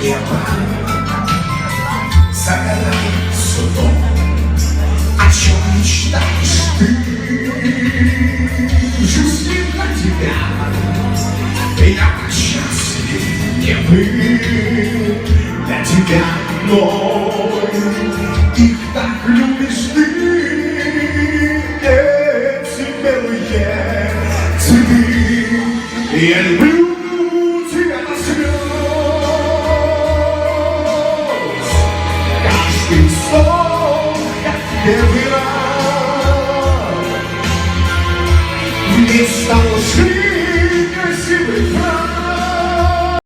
небо загорает судом. О чем мечтаешь ты? Жизнь для тебя я счастлив не был для тебя одной. Их так любишь ты, эти белые цветы. Я люблю тебя до слез. Каждый сон, как первый раз, вместо